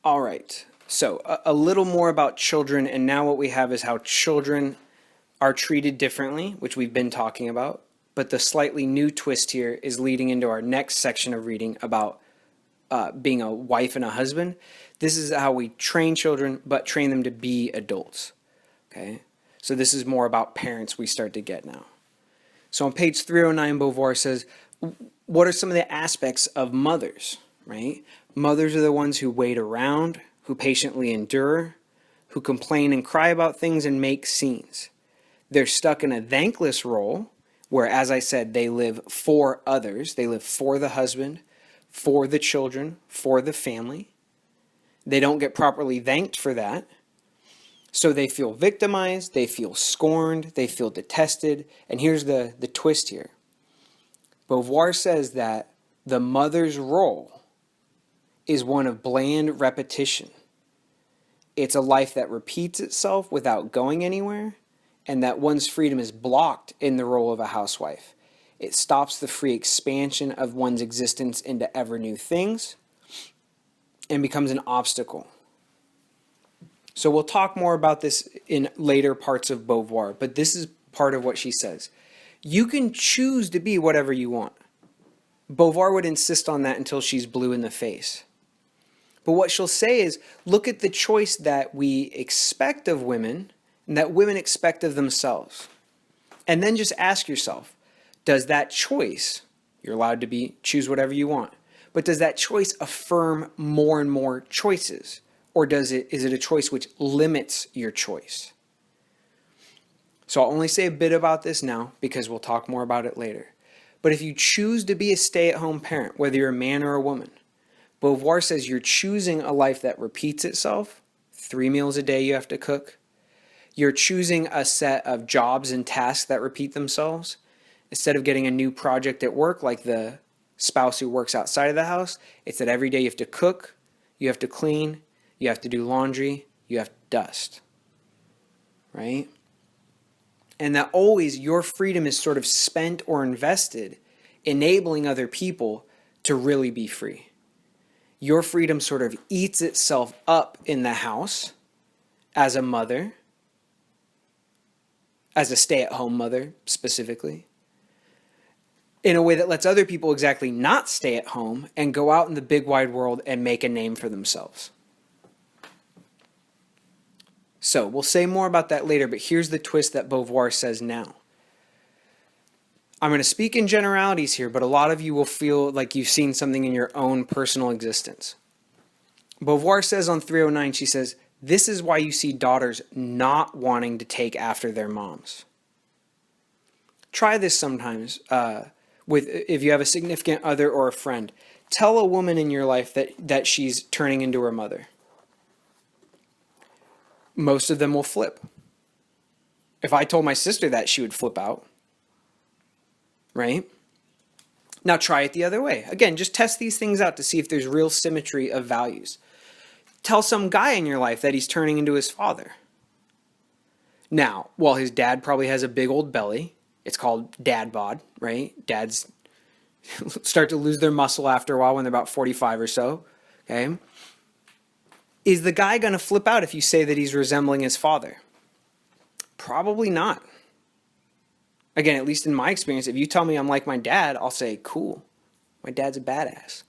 All right. So a little more about children, and now what we have is how children are treated differently, which we've been talking about. But the slightly new twist here is leading into our next section of reading about being a wife and a husband. This is how we train children, but train them to be adults. Okay? So this is more about parents we start to get now. So on page 309, Beauvoir says, what are some of the aspects of mothers, right? Mothers are the ones who wait around, who patiently endure, who complain and cry about things and make scenes. They're stuck in a thankless role where, as I said, they live for others. They live for the husband, for the children, for the family. They don't get properly thanked for that. So they feel victimized, they feel scorned, they feel detested. And here's the twist here. Beauvoir says that the mother's role is one of bland repetition. It's a life that repeats itself without going anywhere, and that one's freedom is blocked in the role of a housewife. It stops the free expansion of one's existence into ever new things and becomes an obstacle. So we'll talk more about this in later parts of Beauvoir, but this is part of what she says. You can choose to be whatever you want. Beauvoir would insist on that until she's blue in the face. But what she'll say is, look at the choice that we expect of women and that women expect of themselves. And then just ask yourself, does that choice, you're allowed to choose whatever you want, but does that choice affirm more and more choices? Or is it a choice which limits your choice? So I'll only say a bit about this now because we'll talk more about it later. But if you choose to be a stay-at-home parent, whether you're a man or a woman, Beauvoir says you're choosing a life that repeats itself. 3 meals a day you have to cook. You're choosing a set of jobs and tasks that repeat themselves. Instead of getting a new project at work like the spouse who works outside of the house, it's that every day you have to cook, you have to clean, you have to do laundry, you have to dust. Right? And that always your freedom is sort of spent or invested enabling other people to really be free. Your freedom sort of eats itself up in the house as a mother, as a stay-at-home mother specifically, in a way that lets other people exactly not stay at home and go out in the big wide world and make a name for themselves. So we'll say more about that later, but here's the twist that Beauvoir says now. I'm going to speak in generalities here, but a lot of you will feel like you've seen something in your own personal existence. Beauvoir says on 309, she says, this is why you see daughters not wanting to take after their moms. Try this sometimes if you have a significant other or a friend. Tell a woman in your life that she's turning into her mother. Most of them will flip. If I told my sister that, she would flip out. Right? Now try it the other way. Again, just test these things out to see if there's real symmetry of values. Tell some guy in your life that he's turning into his father. Now, while his dad probably has a big old belly, it's called dad bod, right? Dads start to lose their muscle after a while when they're about 45 or so. Okay? Is the guy going to flip out if you say that he's resembling his father? Probably not. Again, at least in my experience, if you tell me I'm like my dad, I'll say, cool. My dad's a badass.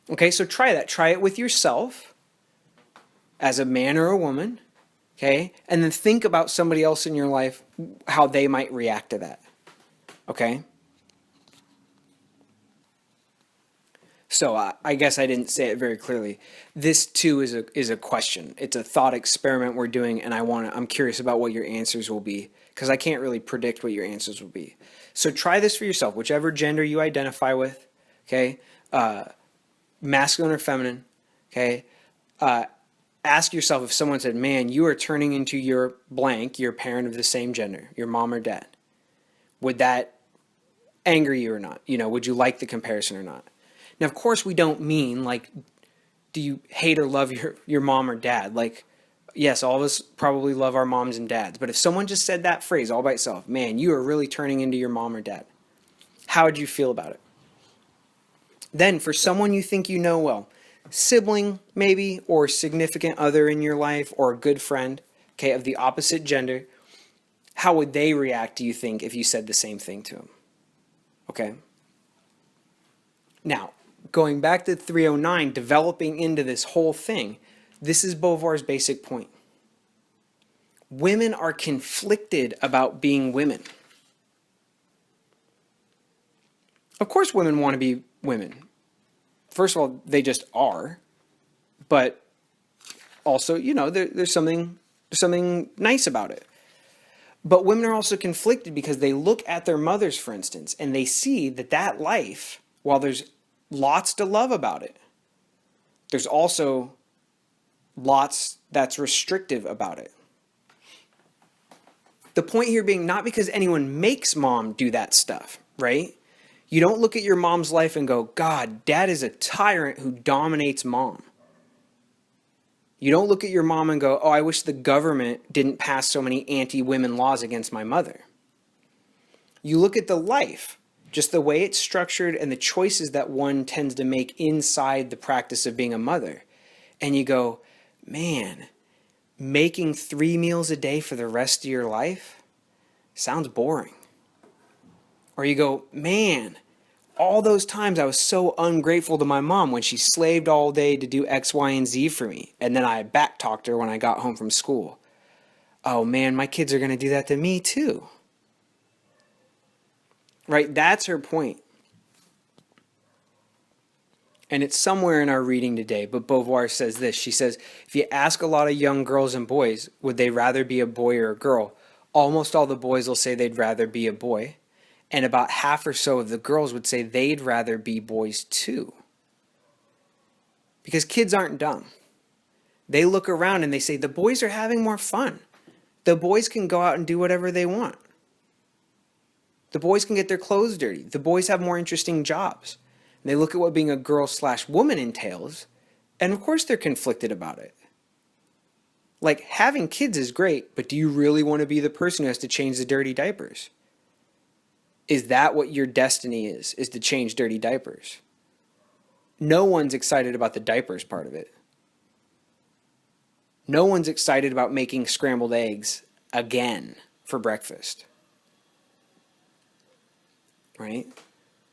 Okay, so try that. Try it with yourself as a man or a woman. Okay, and then think about somebody else in your life, how they might react to that. Okay? So I guess I didn't say it very clearly. This too is a question. It's a thought experiment we're doing, and I'm curious about what your answers will be because I can't really predict what your answers will be. So try this for yourself, whichever gender you identify with. Okay, masculine or feminine. Okay, ask yourself if someone said, "Man, you are turning into your blank, your parent of the same gender, your mom or dad." Would that anger you or not? Would you like the comparison or not? Now, of course, we don't mean, like, do you hate or love your mom or dad? Like, yes, all of us probably love our moms and dads. But if someone just said that phrase all by itself, man, you are really turning into your mom or dad, how would you feel about it? Then, for someone you think you know well, sibling maybe, or significant other in your life, or a good friend, okay, of the opposite gender, how would they react, do you think, if you said the same thing to them? Okay. Now, going back to 309, developing into this whole thing, this is Beauvoir's basic point. Women are conflicted about being women. Of course, women want to be women. First of all, they just are. But also, there's something nice about it. But women are also conflicted because they look at their mothers, for instance, and they see that life, while there's lots to love about it, there's also lots that's restrictive about it. The point here being not because anyone makes mom do that stuff, right? You don't look at your mom's life and go, God, dad is a tyrant who dominates mom. You don't look at your mom and go, oh, I wish the government didn't pass so many anti-women laws against my mother. You look at the life, just the way it's structured and the choices that one tends to make inside the practice of being a mother. And you go, man, making 3 meals a day for the rest of your life sounds boring. Or you go, man, all those times I was so ungrateful to my mom when she slaved all day to do X, Y, and Z for me. And then I back-talked her when I got home from school. Oh man, my kids are going to do that to me too. Right? That's her point. And it's somewhere in our reading today, but Beauvoir says this. She says, if you ask a lot of young girls and boys, would they rather be a boy or a girl? Almost all the boys will say they'd rather be a boy. And about half or so of the girls would say they'd rather be boys too. Because kids aren't dumb. They look around and they say, the boys are having more fun. The boys can go out and do whatever they want. The boys can get their clothes dirty. The boys have more interesting jobs. And they look at what being a girl/woman entails, and of course they're conflicted about it. Like, having kids is great, but do you really want to be the person who has to change the dirty diapers? Is that what your destiny is to change dirty diapers? No one's excited about the diapers part of it. No one's excited about making scrambled eggs again for breakfast. Right?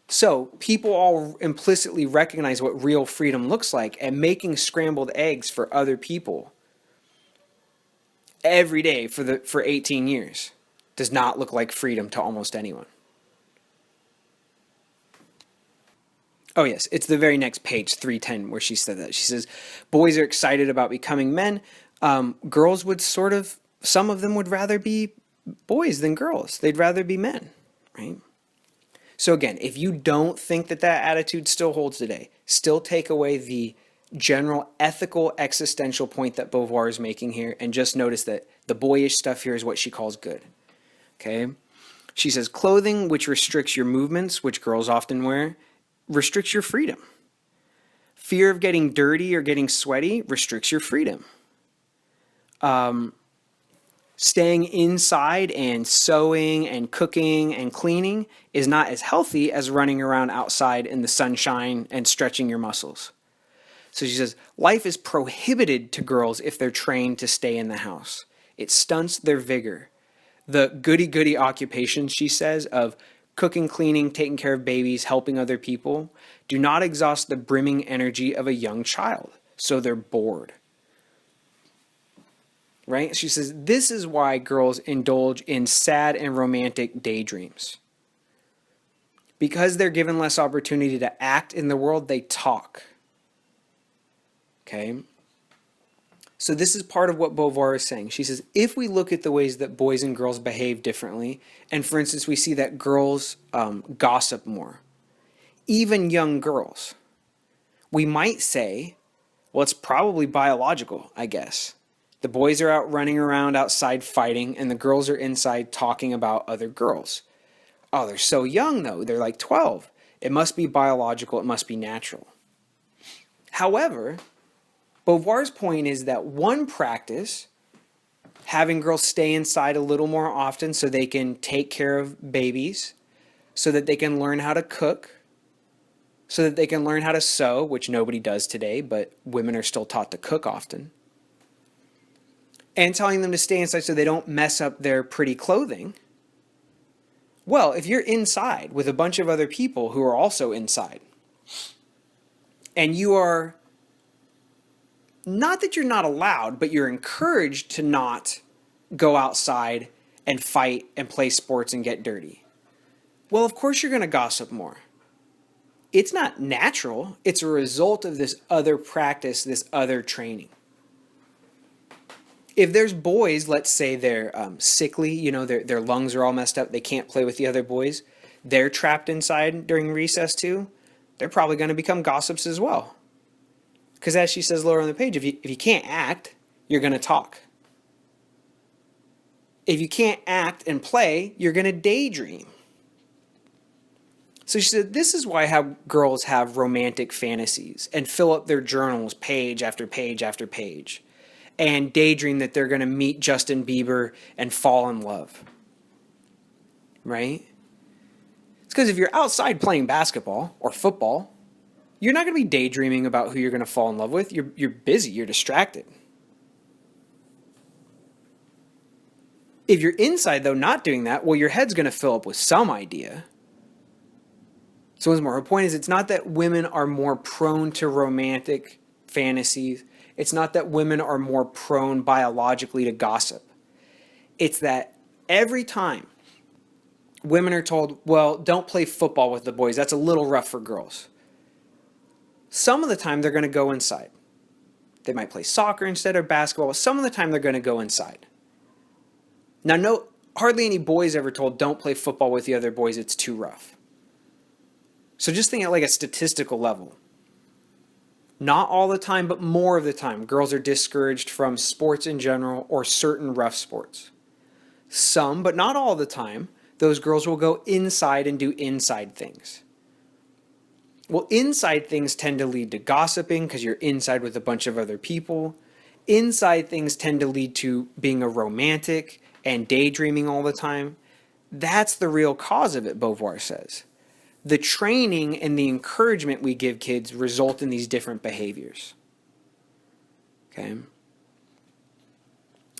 So people all implicitly recognize what real freedom looks like, and making scrambled eggs for other people every day for 18 years does not look like freedom to almost anyone. Oh yes, it's the very next page, 310, where she said that. She says, boys are excited about becoming men. Girls would some of them would rather be boys than girls. They'd rather be men, right? So again, if you don't think that attitude still holds today, still take away the general ethical existential point that Beauvoir is making here, and just notice that the boyish stuff here is what she calls good. Okay? She says, clothing which restricts your movements, which girls often wear, restricts your freedom. Fear of getting dirty or getting sweaty restricts your freedom. Staying inside and sewing and cooking and cleaning is not as healthy as running around outside in the sunshine and stretching your muscles. So she says, life is prohibited to girls if they're trained to stay in the house. It stunts their vigor. The goody-goody occupations, she says, of cooking, cleaning, taking care of babies, helping other people, do not exhaust the brimming energy of a young child. So they're bored. Right? She says, this is why girls indulge in sad and romantic daydreams. Because they're given less opportunity to act in the world, they talk. Okay? So this is part of what Beauvoir is saying. She says, if we look at the ways that boys and girls behave differently, and for instance, we see that girls gossip more, even young girls, we might say, well, it's probably biological, I guess. The boys are out running around outside fighting, and the girls are inside talking about other girls. Oh, they're so young, though. They're like 12. It must be biological. It must be natural. However, Beauvoir's point is that one practice, having girls stay inside a little more often so they can take care of babies, so that they can learn how to cook, so that they can learn how to sew, which nobody does today, but women are still taught to cook often. And telling them to stay inside so they don't mess up their pretty clothing. Well, if you're inside with a bunch of other people who are also inside, and you are, not that you're not allowed, but you're encouraged to not go outside and fight and play sports and get dirty. Well, of course you're going to gossip more. It's not natural. It's a result of this other practice, this other training. If there's boys, let's say they're sickly, their lungs are all messed up, they can't play with the other boys, they're trapped inside during recess too, they're probably going to become gossips as well. Because as she says lower on the page, if you can't act, you're going to talk. If you can't act and play, you're going to daydream. So she said, this is why how girls have romantic fantasies and fill up their journals page after page after page and daydream that they're going to meet Justin Bieber and fall in love. Right? It's because if you're outside playing basketball or football, you're not going to be daydreaming about who you're going to fall in love with. You're busy. You're distracted. If you're inside, though, not doing that, well, your head's going to fill up with some idea. So once more, her point is it's not that women are more prone to romantic fantasies. It's not that women are more prone biologically to gossip. It's that every time women are told, well, don't play football with the boys. That's a little rough for girls. Some of the time they're going to go inside. They might play soccer instead of basketball. Some of the time they're going to go inside. Now, hardly any boys ever told don't play football with the other boys. It's too rough. So just think at like a statistical level. Not all the time, but more of the time, girls are discouraged from sports in general or certain rough sports. Some, but not all the time, those girls will go inside and do inside things. Well, inside things tend to lead to gossiping because you're inside with a bunch of other people. Inside things tend to lead to being a romantic and daydreaming all the time. That's the real cause of it, Beauvoir says. The training and the encouragement we give kids result in these different behaviors. Okay?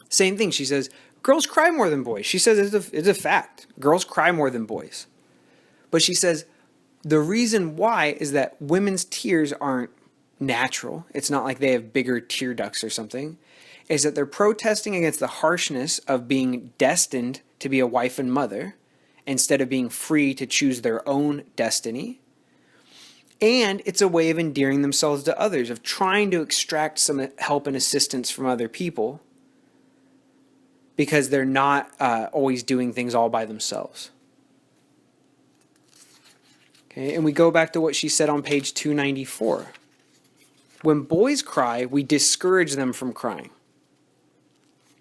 Same thing, she says, girls cry more than boys. She says it's a fact. Girls cry more than boys. But she says the reason why is that women's tears aren't natural. It's not like they have bigger tear ducts or something. Is that they're protesting against the harshness of being destined to be a wife and mother, instead of being free to choose their own destiny. And it's a way of endearing themselves to others, of trying to extract some help and assistance from other people because they're not always doing things all by themselves. Okay, and we go back to what she said on page 294. When boys cry, we discourage them from crying.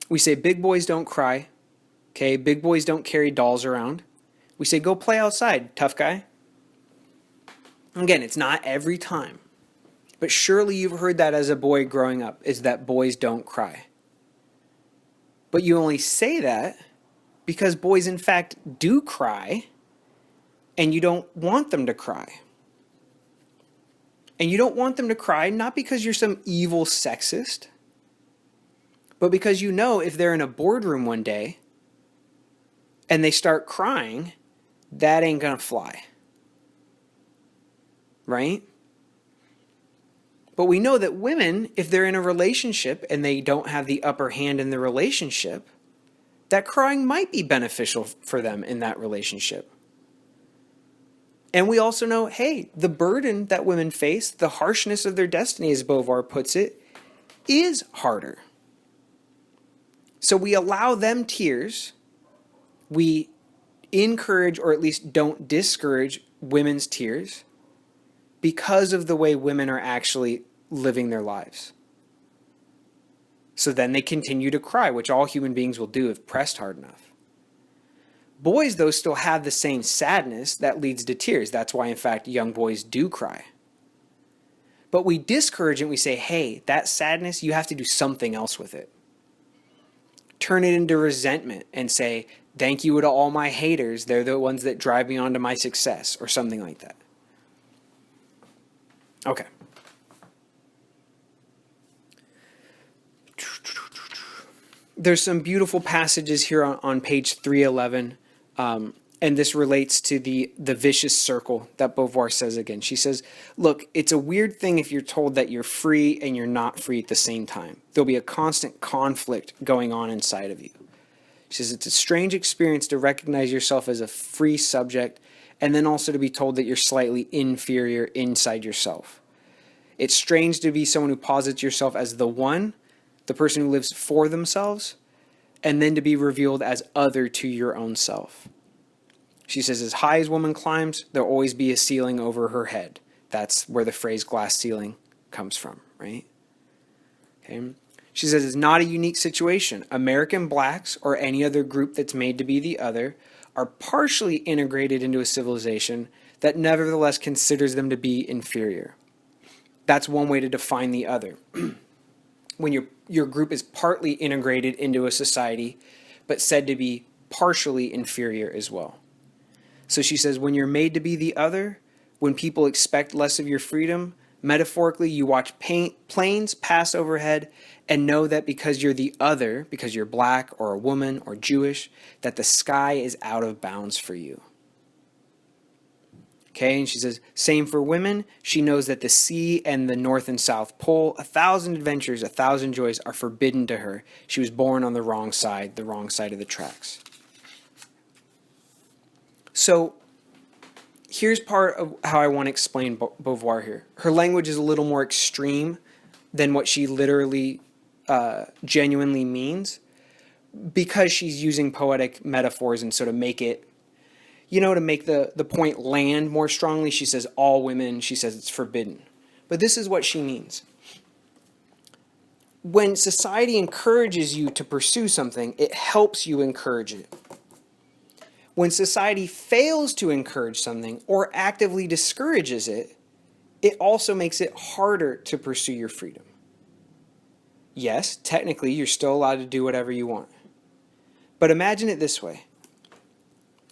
We say big boys don't cry. Okay, big boys don't carry dolls around. We say, go play outside, tough guy. Again, it's not every time. But surely you've heard that as a boy growing up, is that boys don't cry. But you only say that because boys, in fact, do cry, and you don't want them to cry. And you don't want them to cry not because you're some evil sexist, but because you know if they're in a boardroom one day and they start crying, that ain't gonna fly. Right? But we know that women, if they're in a relationship and they don't have the upper hand in the relationship, that crying might be beneficial for them in that relationship. And we also know, hey, the burden that women face, the harshness of their destiny, as Beauvoir puts it, is harder. So we allow them tears. We encourage, or at least don't discourage, women's tears because of the way women are actually living their lives. So then they continue to cry, which all human beings will do if pressed hard enough. Boys, though, still have the same sadness that leads to tears. That's why, in fact, young boys do cry. But we discourage it and we say, hey, that sadness, you have to do something else with it. Turn it into resentment and say, thank you to all my haters. They're the ones that drive me on to my success, or something like that. Okay. There's some beautiful passages here on page 311, and this relates to the vicious circle that Beauvoir says again. She says, look, it's a weird thing if you're told that you're free and you're not free at the same time. There'll be a constant conflict going on inside of you. She says, it's a strange experience to recognize yourself as a free subject and then also to be told that you're slightly inferior inside yourself. It's strange to be someone who posits yourself as the one, the person who lives for themselves, and then to be revealed as other to your own self. She says, as high as woman climbs, there'll always be a ceiling over her head. That's where the phrase glass ceiling comes from, right? Okay. She says, it's not a unique situation. American blacks, or any other group that's made to be the other, are partially integrated into a civilization that nevertheless considers them to be inferior. That's one way to define the other. When your group is partly integrated into a society, but said to be partially inferior as well. So she says, when you're made to be the other, when people expect less of your freedom, metaphorically, you watch planes pass overhead and know that because you're the other, because you're black or a woman or Jewish, that the sky is out of bounds for you. Okay, and she says, same for women. She knows that the sea and the North and South Pole, 1,000 adventures, 1,000 joys are forbidden to her. She was born on the wrong side of the tracks. So here's part of how I want to explain Beauvoir here. Her language is a little more extreme than what she literally genuinely means, because she's using poetic metaphors and sort of make it, to make the point land more strongly. She says all women, she says it's forbidden. But this is what she means. When society encourages you to pursue something, it helps you encourage it. When society fails to encourage something or actively discourages it, it also makes it harder to pursue your freedom. Yes, technically, you're still allowed to do whatever you want. But imagine it this way.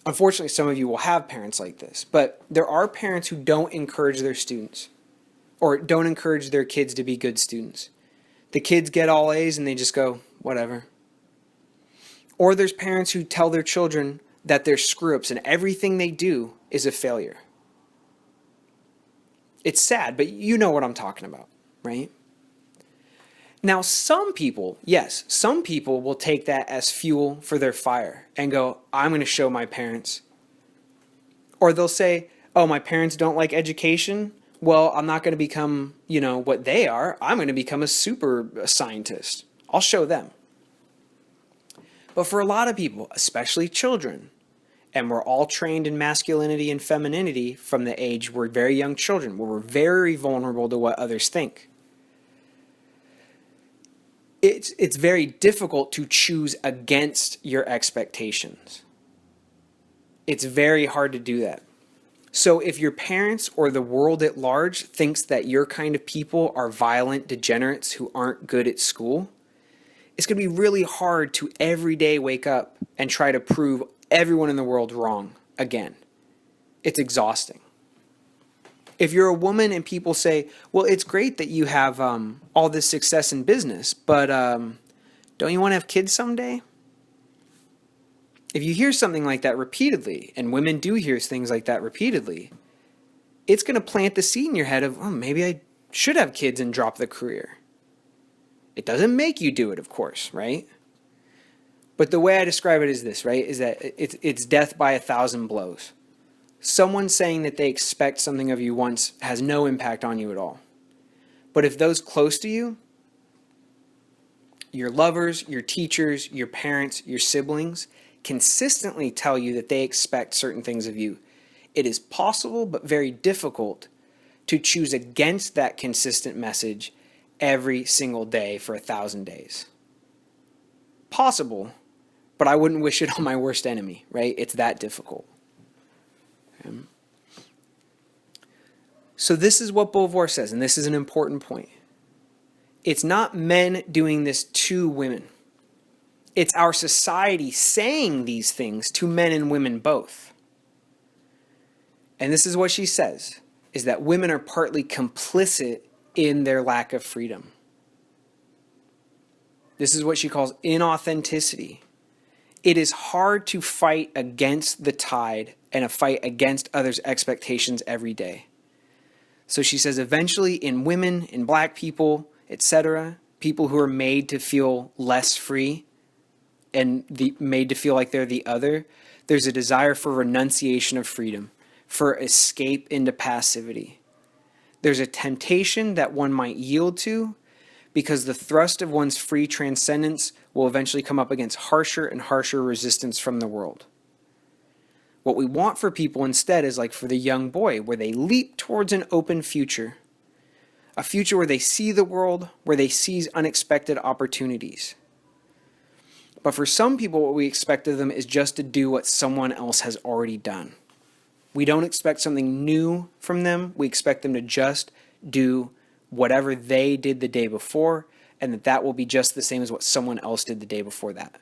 Unfortunately, some of you will have parents like this, but there are parents who don't encourage their students or don't encourage their kids to be good students. The kids get all A's and they just go, whatever. Or there's parents who tell their children that they're screw-ups and everything they do is a failure. It's sad, but you know what I'm talking about, right? Now, some people will take that as fuel for their fire and go, I'm going to show my parents. Or they'll say, oh, my parents don't like education. Well, I'm not going to become, what they are. I'm going to become a super scientist. I'll show them. But for a lot of people, especially children, and we're all trained in masculinity and femininity from the age we're very young children, where we're very vulnerable to what others think. It's very difficult to choose against your expectations. It's very hard to do that. So if your parents or the world at large thinks that your kind of people are violent degenerates who aren't good at school, it's going to be really hard to every day wake up and try to prove everyone in the world wrong again. It's exhausting. If you're a woman and people say, well, it's great that you have all this success in business, but don't you want to have kids someday? If you hear something like that repeatedly, and women do hear things like that repeatedly, it's going to plant the seed in your head of, oh, maybe I should have kids and drop the career. It doesn't make you do it, of course, right? But the way I describe it is this, right? Is that it's death by 1,000 blows. Someone saying that they expect something of you once has no impact on you at all. But if those close to you, your lovers, your teachers, your parents, your siblings, consistently tell you that they expect certain things of you, it is possible but very difficult to choose against that consistent message every single day for 1,000 days. Possible, but I wouldn't wish it on my worst enemy, right? It's that difficult. So this is what Beauvoir says, and this is an important point. It's not men doing this to women. It's our society saying these things to men and women both. And this is what she says. is that women are partly complicit in their lack of freedom. This is what she calls inauthenticity. It is hard to fight against the tide and a fight against others' expectations every day. So she says eventually in women, in black people, etc., people who are made to feel less free and made to feel like they're the other, there's a desire for renunciation of freedom, for escape into passivity. There's a temptation that one might yield to because the thrust of one's free transcendence will eventually come up against harsher and harsher resistance from the world. What we want for people instead is like for the young boy, where they leap towards an open future. A future where they see the world, where they seize unexpected opportunities. But for some people, what we expect of them is just to do what someone else has already done. We don't expect something new from them. We expect them to just do whatever they did the day before, and that will be just the same as what someone else did the day before that.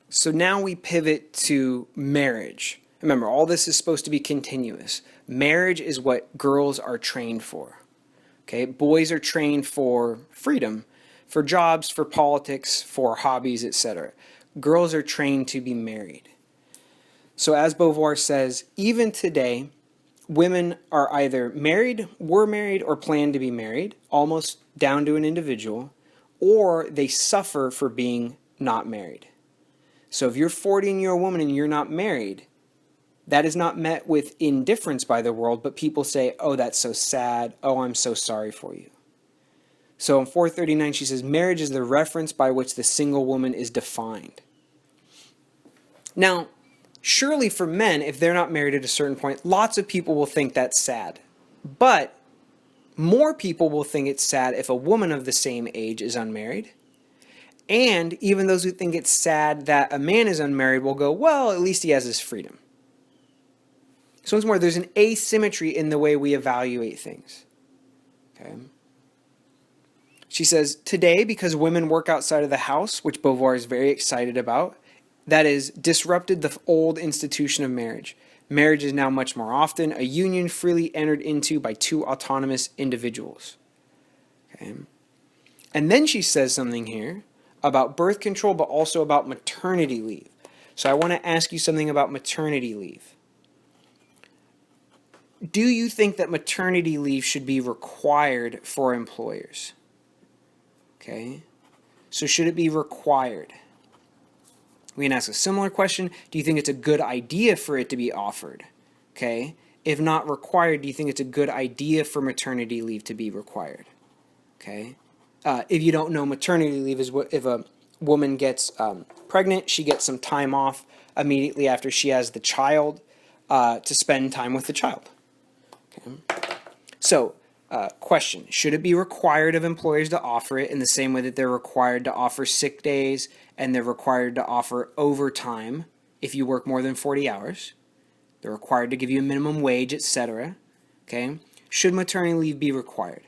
So now we pivot to marriage. Remember, all this is supposed to be continuous. Marriage is what girls are trained for. Okay, boys are trained for freedom, for jobs, for politics, for hobbies, etc. Girls are trained to be married. So as Beauvoir says, even today, women are either married, were married, or plan to be married, almost down to an individual, or they suffer for being not married. So if you're 40 and you're a woman and you're not married, that is not met with indifference by the world, but people say, oh, that's so sad. Oh, I'm so sorry for you. So in 439, she says, marriage is the reference by which the single woman is defined. Now, surely for men, if they're not married at a certain point, lots of people will think that's sad. But more people will think it's sad if a woman of the same age is unmarried. And even those who think it's sad that a man is unmarried will go, well, at least he has his freedom. So once more, there's an asymmetry in the way we evaluate things. Okay. She says, today, because women work outside of the house, which Beauvoir is very excited about, that is disrupted the old institution of marriage. Marriage is now much more often a union freely entered into by two autonomous individuals. Okay. And then she says something here about birth control, but also about maternity leave. So I want to ask you something about maternity leave. Do you think that maternity leave should be required for employers? Okay. So should it be required? We can ask a similar question. Do you think it's a good idea for it to be offered? Okay. If not required, do you think it's a good idea for maternity leave to be required? Okay. If you don't know, maternity leave is what if a woman gets pregnant, she gets some time off immediately after she has the child to spend time with the child. Okay. So, question, should it be required of employers to offer it in the same way that they're required to offer sick days and they're required to offer overtime if you work more than 40 hours? They're required to give you a minimum wage, etc. Okay. Should maternity leave be required?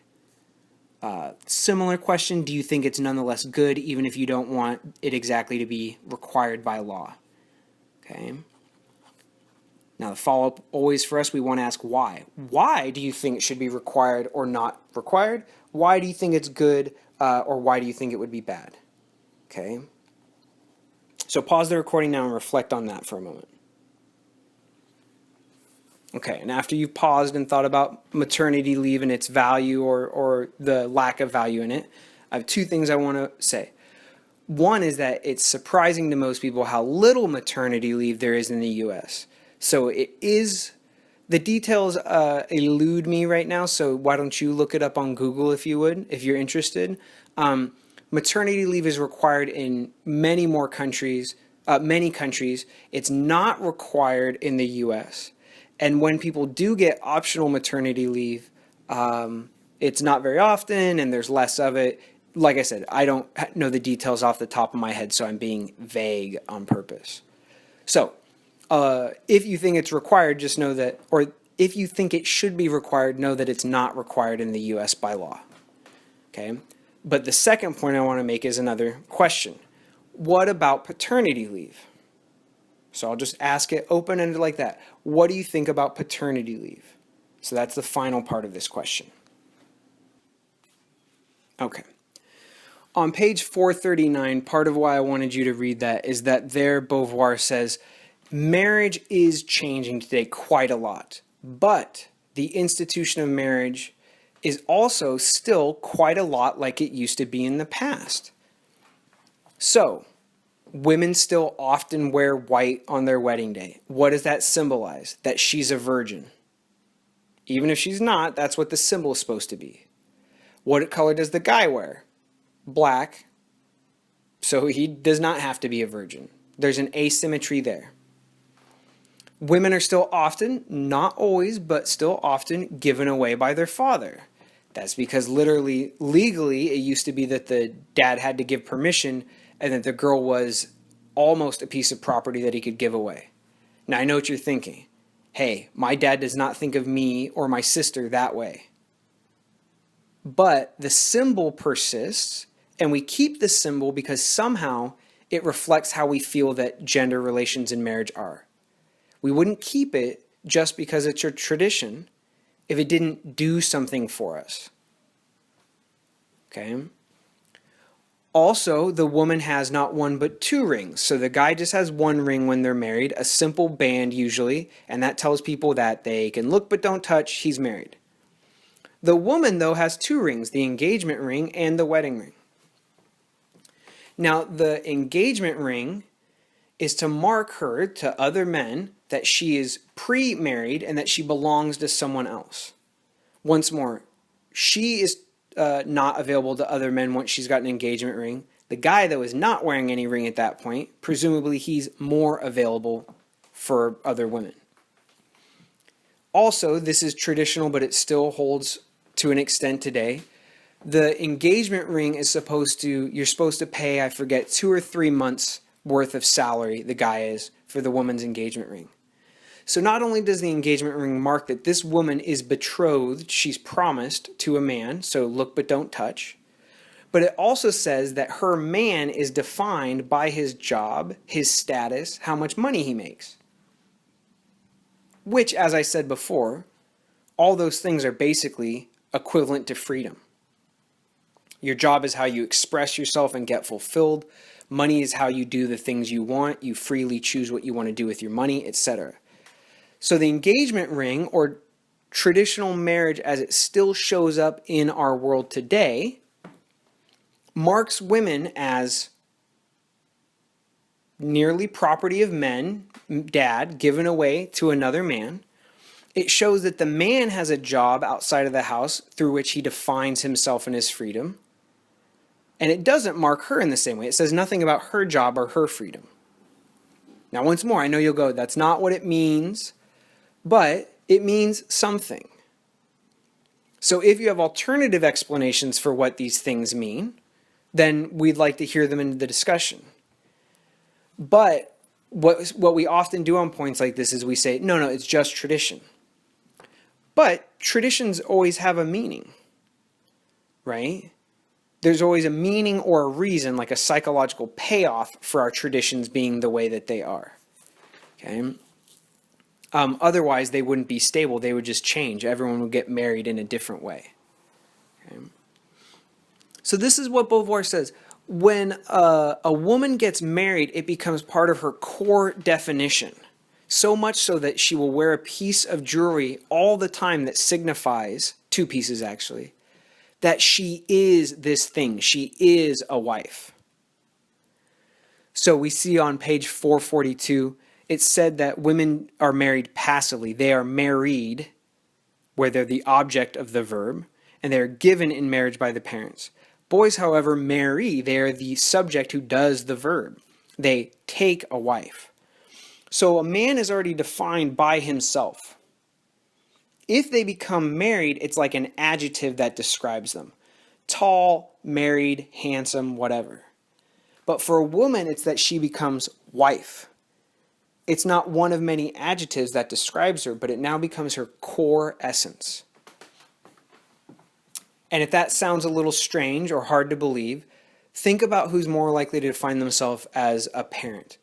Similar question, do you think it's nonetheless good even if you don't want it exactly to be required by law? Okay. Now the follow-up always for us, we want to ask why. Why do you think it should be required or not required? Why do you think it's good or why do you think it would be bad? Okay. So pause the recording now and reflect on that for a moment. Okay, and after you've paused and thought about maternity leave and its value or the lack of value in it, I have two things I want to say. One is that it's surprising to most people how little maternity leave there is in the U.S. So it is, the details elude me right now, so why don't you look it up on Google if you would, if you're interested. Maternity leave is required in many countries. It's not required in the U.S., and when people do get optional maternity leave, it's not very often and there's less of it. Like I said, I don't know the details off the top of my head, so I'm being vague on purpose. So if you think it's required, just know that, or if you think it should be required, know that it's not required in the U.S. by law. Okay? But the second point I want to make is another question. What about paternity leave? So I'll just ask it open-ended like that. What do you think about paternity leave? So that's the final part of this question. Okay. On page 439, part of why I wanted you to read that is that there Beauvoir says, marriage is changing today quite a lot, but the institution of marriage is also still quite a lot like it used to be in the past. So, women still often wear white on their wedding day. What does that symbolize? That she's a virgin. Even if she's not, that's what the symbol is supposed to be. What color does the guy wear? Black. So he does not have to be a virgin. There's an asymmetry there. Women are still often, not always, but still often given away by their father. That's because literally, legally, it used to be that the dad had to give permission and that the girl was almost a piece of property that he could give away. Now, I know what you're thinking. Hey, my dad does not think of me or my sister that way. But the symbol persists, and we keep the symbol because somehow it reflects how we feel that gender relations in marriage are. We wouldn't keep it just because it's a tradition if it didn't do something for us. Okay? Also, the woman has not one but two rings. So the guy just has one ring when they're married, a simple band usually, and that tells people that they can look but don't touch, he's married. The woman, though, has two rings, the engagement ring and the wedding ring. Now, the engagement ring is to mark her to other men that she is pre-married and that she belongs to someone else. Once more, she is not available to other men once she's got an engagement ring. The guy, though, is not wearing any ring at that point. Presumably, he's more available for other women. Also, this is traditional, but it still holds to an extent today. The engagement ring is you're supposed to pay, I forget, 2 or 3 months worth of salary, the guy is, for the woman's engagement ring. So not only does the engagement ring mark that this woman is betrothed, she's promised to a man, so look but don't touch, but it also says that her man is defined by his job, his status, how much money he makes. Which, as I said before, all those things are basically equivalent to freedom. Your job is how you express yourself and get fulfilled. Money is how you do the things you want. You freely choose what you want to do with your money, etc. So the engagement ring, or traditional marriage as it still shows up in our world today, marks women as nearly property of men, dad, given away to another man. It shows that the man has a job outside of the house through which he defines himself and his freedom. And it doesn't mark her in the same way. It says nothing about her job or her freedom. Now, once more, I know you'll go, that's not what it means, but it means something. So if you have alternative explanations for what these things mean, then we'd like to hear them in the discussion. But what we often do on points like this is we say, no, it's just tradition. But traditions always have a meaning, right? There's always a meaning or a reason, like a psychological payoff for our traditions being the way that they are. Okay. Otherwise, they wouldn't be stable. They would just change. Everyone would get married in a different way. Okay. So this is what Beauvoir says. When a woman gets married, it becomes part of her core definition. So much so that she will wear a piece of jewelry all the time that signifies, 2 pieces actually, that she is this thing. She is a wife. So we see on page 442, it said that women are married passively. They are married, where they're the object of the verb, and they're given in marriage by the parents. Boys, however, marry. They are the subject who does the verb. They take a wife. So a man is already defined by himself. If they become married, it's like an adjective that describes them. Tall, married, handsome, whatever. But for a woman, it's that she becomes wife. It's not one of many adjectives that describes her, but it now becomes her core essence. And if that sounds a little strange or hard to believe, think about who's more likely to define themselves as a parent.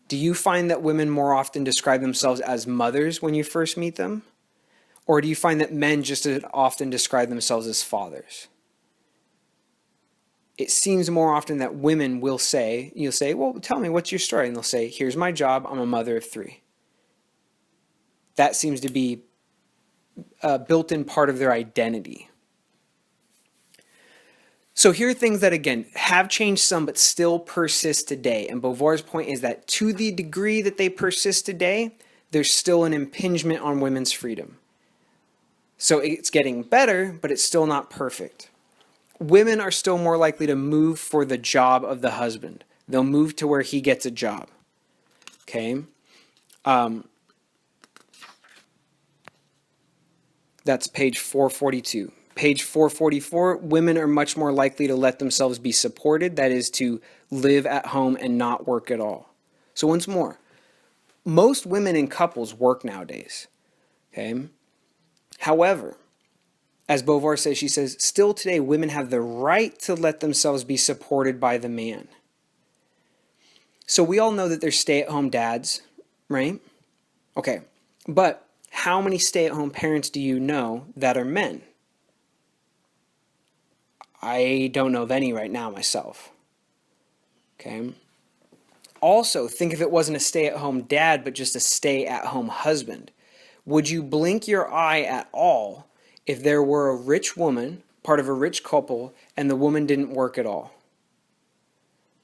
Do you find that women more often describe themselves as mothers when you first meet them? Or do you find that men just as often describe themselves as fathers? It seems more often that women will say, you'll say, well, tell me, what's your story? And they'll say, here's my job, I'm a mother of 3. That seems to be a built-in part of their identity. So here are things that, again, have changed some, but still persist today. And Beauvoir's point is that to the degree that they persist today, there's still an impingement on women's freedom. So it's getting better, but it's still not perfect. Women are still more likely to move for the job of the husband. They'll move to where he gets a job. Okay? That's page 442. Page 444, women are much more likely to let themselves be supported, that is to live at home and not work at all. So once more, most women in couples work nowadays. Okay? However, as Beauvoir says, she says, still today women have the right to let themselves be supported by the man. So we all know that there's stay-at-home dads, right? Okay, but how many stay-at-home parents do you know that are men? I don't know of any right now myself. Okay. Also, think if it wasn't a stay-at-home dad, but just a stay-at-home husband. Would you blink your eye at all if there were a rich woman, part of a rich couple, and the woman didn't work at all?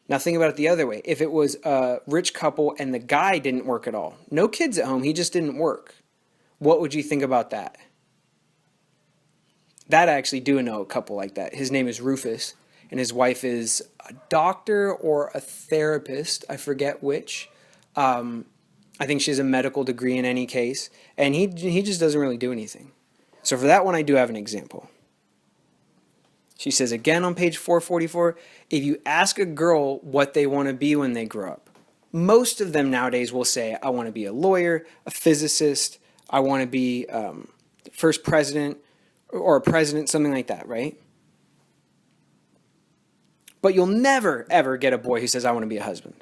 Now think about it the other way. If it was a rich couple and the guy didn't work at all, no kids at home, he just didn't work, what would you think about that? That I actually do know a couple like that. His name is Rufus, and his wife is a doctor or a therapist. I forget which. I think she has a medical degree in any case, and he just doesn't really do anything. So for that one, I do have an example. She says again on page 444, if you ask a girl what they want to be when they grow up, most of them nowadays will say, I want to be a lawyer, a physicist, I want to be first president, or a president, something like that, right? But you'll never, ever get a boy who says, I want to be a husband.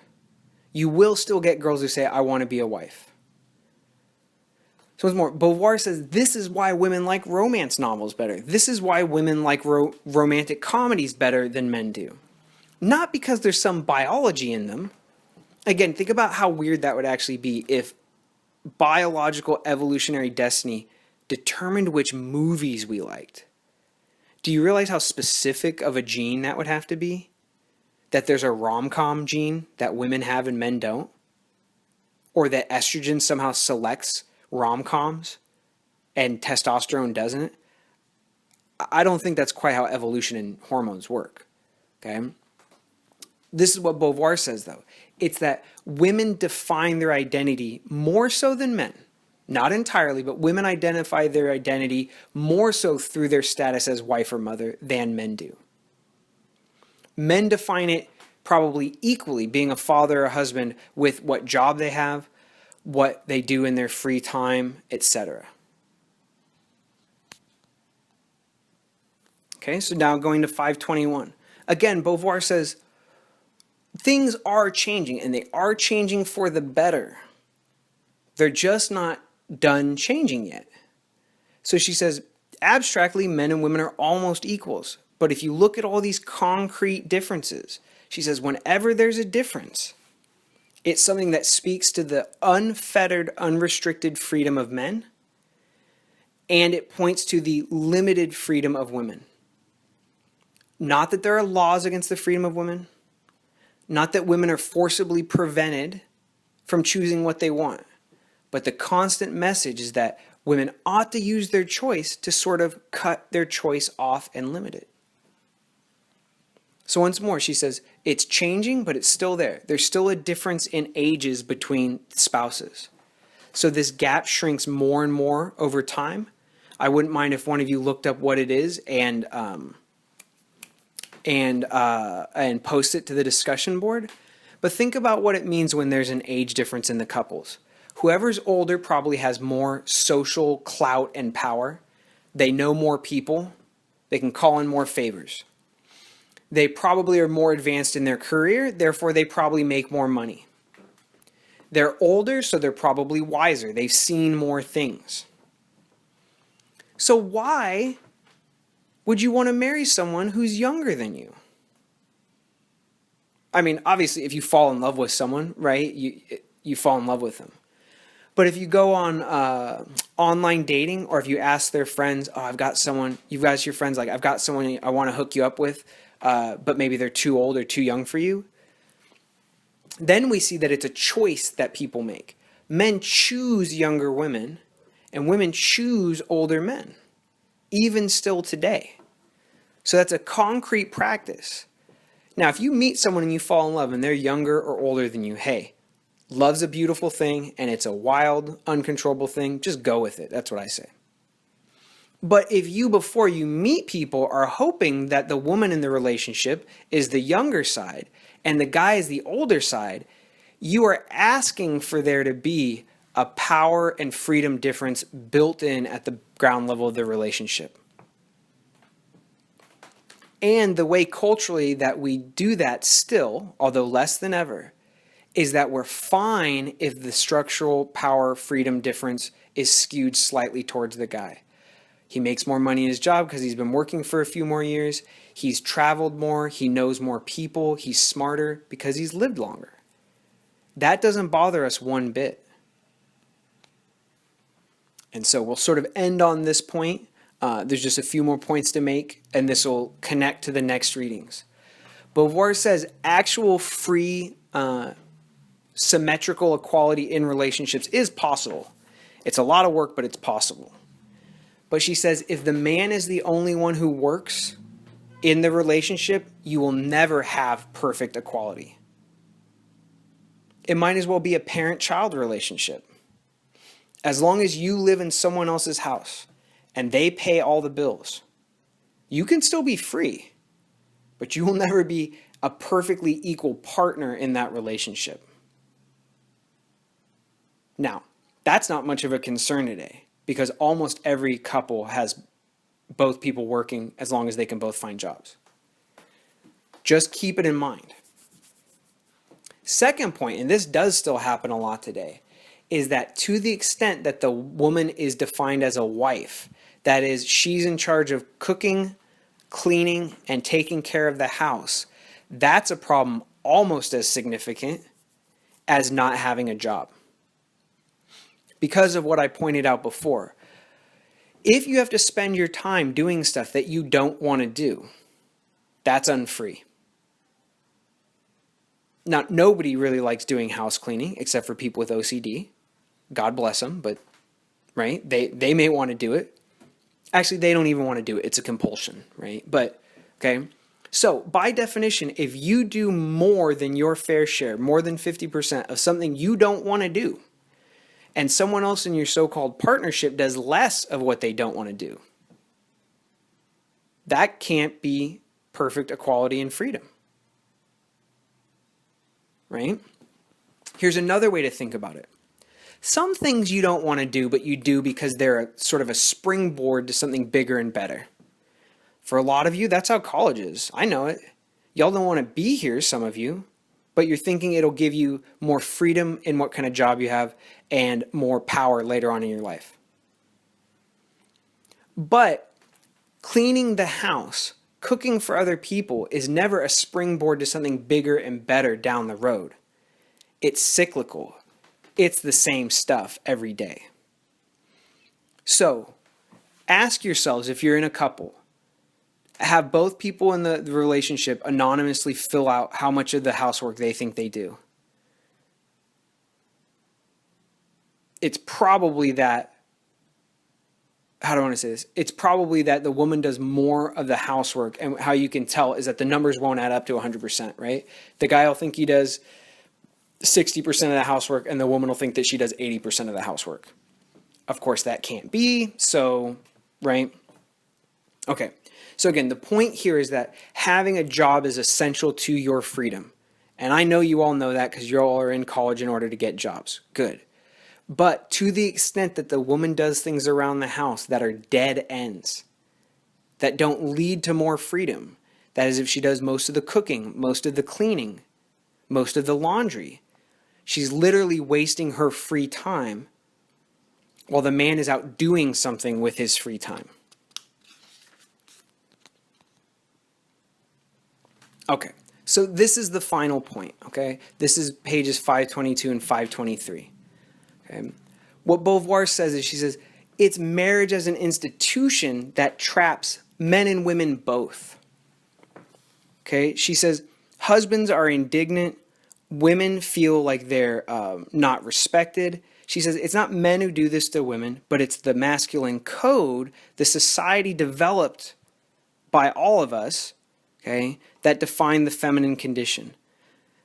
You will still get girls who say, I want to be a wife. So once more, Beauvoir says this is why women like romance novels better. This is why women like romantic comedies better than men do. Not because there's some biology in them. Again, think about how weird that would actually be if biological evolutionary destiny determined which movies we liked. Do you realize how specific of a gene that would have to be? That there's a rom-com gene that women have and men don't? Or that estrogen somehow selects rom-coms and testosterone doesn't? I don't think that's quite how evolution and hormones work. Okay? This is what Beauvoir says, though. It's that women define their identity more so than men. Not entirely, but women identify their identity more so through their status as wife or mother than men do. Men define it probably equally, being a father or a husband, with what job they have, what they do in their free time, etc. Okay, so now going to 521. Again, Beauvoir says, things are changing, and they are changing for the better. They're just not done changing yet. So she says, abstractly, men and women are almost equals. But if you look at all these concrete differences, she says, whenever there's a difference, it's something that speaks to the unfettered, unrestricted freedom of men, and it points to the limited freedom of women. Not that there are laws against the freedom of women, not that women are forcibly prevented from choosing what they want, but the constant message is that women ought to use their choice to sort of cut their choice off and limit it. So once more, she says, it's changing, but it's still there. There's still a difference in ages between spouses. So this gap shrinks more and more over time. I wouldn't mind if one of you looked up what it is and post it to the discussion board. But think about what it means when there's an age difference in the couples. Whoever's older probably has more social clout and power. They know more people. They can call in more favors. They probably are more advanced in their career, therefore they probably make more money. They're older, so they're probably wiser. They've seen more things. So why would you want to marry someone who's younger than you? I mean, obviously, if you fall in love with someone, right, you fall in love with them. But if you go on online dating, or if you ask their friends, oh, I've got someone, you've got your friends like, I've got someone I want to hook you up with, but maybe they're too old or too young for you, then we see that it's a choice that people make. Men choose younger women, and women choose older men, even still today. So that's a concrete practice. Now, if you meet someone and you fall in love and they're younger or older than you, hey, love's a beautiful thing and it's a wild, uncontrollable thing. Just go with it. That's what I say. But if you, before you meet people, are hoping that the woman in the relationship is the younger side and the guy is the older side, you are asking for there to be a power and freedom difference built in at the ground level of the relationship. And the way culturally that we do that still, although less than ever, is that we're fine if the structural power freedom difference is skewed slightly towards the guy. He makes more money in his job because he's been working for a few more years. He's traveled more. He knows more people. He's smarter because he's lived longer. That doesn't bother us one bit. And so we'll sort of end on this point. There's just a few more points to make, and this will connect to the next readings. Beauvoir says actual free symmetrical equality in relationships is possible. It's a lot of work, but it's possible. But she says if the man is the only one who works in the relationship, you will never have perfect equality. It might as well be a parent-child relationship. As long as you live in someone else's house and they pay all the bills, you can still be free, but you will never be a perfectly equal partner in that relationship. Now, that's not much of a concern today because almost every couple has both people working as long as they can both find jobs. Just keep it in mind. Second point, and this does still happen a lot today, is that to the extent that the woman is defined as a wife, that is, she's in charge of cooking, cleaning, and taking care of the house, that's a problem almost as significant as not having a job. Because of what I pointed out before, if you have to spend your time doing stuff that you don't want to do, that's unfree. Now, nobody really likes doing house cleaning except for people with OCD. God bless them, but right? They may want to do it. Actually, they don't even want to do it. It's a compulsion, right? But, okay. So, by definition, if you do more than your fair share, more than 50% of something you don't want to do, and someone else in your so-called partnership does less of what they don't want to do, that can't be perfect equality and freedom. Right? Here's another way to think about it. Some things you don't want to do, but you do because they're sort of a springboard to something bigger and better. For a lot of you, that's how college is. I know it. Y'all don't want to be here, some of you, but you're thinking it'll give you more freedom in what kind of job you have and more power later on in your life. But cleaning the house, cooking for other people is never a springboard to something bigger and better down the road. It's cyclical. It's the same stuff every day. So, ask yourselves if you're in a couple, have both people in the relationship anonymously fill out how much of the housework they think they do. It's probably that, how do I want to say this? It's probably that the woman does more of the housework, and how you can tell is that the numbers won't add up to 100%, right? The guy will think he does 60% of the housework, and the woman will think that she does 80% of the housework. Of course, that can't be, so, right? Okay, so again, the point here is that having a job is essential to your freedom. And I know you all know that because you all are in college in order to get jobs. Good. But to the extent that the woman does things around the house that are dead ends, that don't lead to more freedom, that is if she does most of the cooking, most of the cleaning, most of the laundry, She's literally wasting her free time while the man is out doing something with his free time. Okay, so this is the final point, okay? This is pages 522 and 523. Okay? What Beauvoir says is, she says, it's marriage as an institution that traps men and women both. Okay, she says, husbands are indignant, women feel like they're not respected. She says it's not men who do this to women, but it's the masculine code, the society developed by all of us, okay, that define the feminine condition.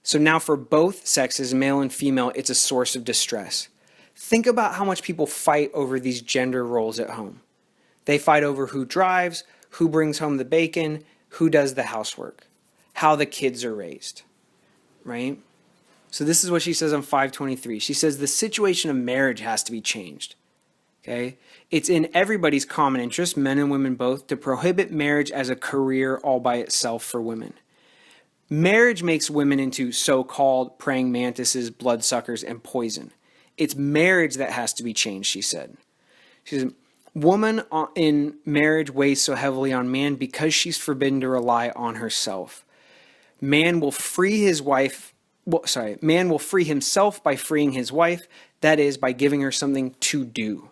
So now for both sexes, male and female, it's a source of distress. Think about how much people fight over these gender roles at home. They fight over who drives, who brings home the bacon, who does the housework, how the kids are raised, right? So this is what she says on 523. She says the situation of marriage has to be changed. Okay? It's in everybody's common interest, men and women both, to prohibit marriage as a career all by itself for women. Marriage makes women into so-called praying mantises, bloodsuckers, and poison. It's marriage that has to be changed, she said. She said, woman in marriage weighs so heavily on man because she's forbidden to rely on herself. Man will free himself by freeing his wife, that is, by giving her something to do.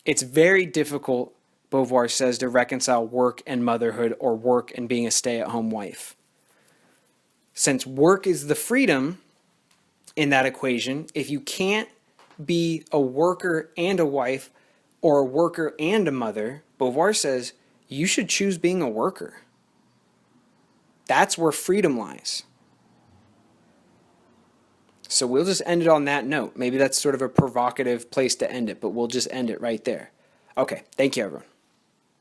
It's very difficult, Beauvoir says, to reconcile work and motherhood or work and being a stay-at-home wife. Since work is the freedom in that equation, if you can't be a worker and a wife or a worker and a mother, Beauvoir says you should choose being a worker. That's where freedom lies. So we'll just end it on that note. Maybe that's sort of a provocative place to end it, but we'll just end it right there. Okay, thank you, everyone.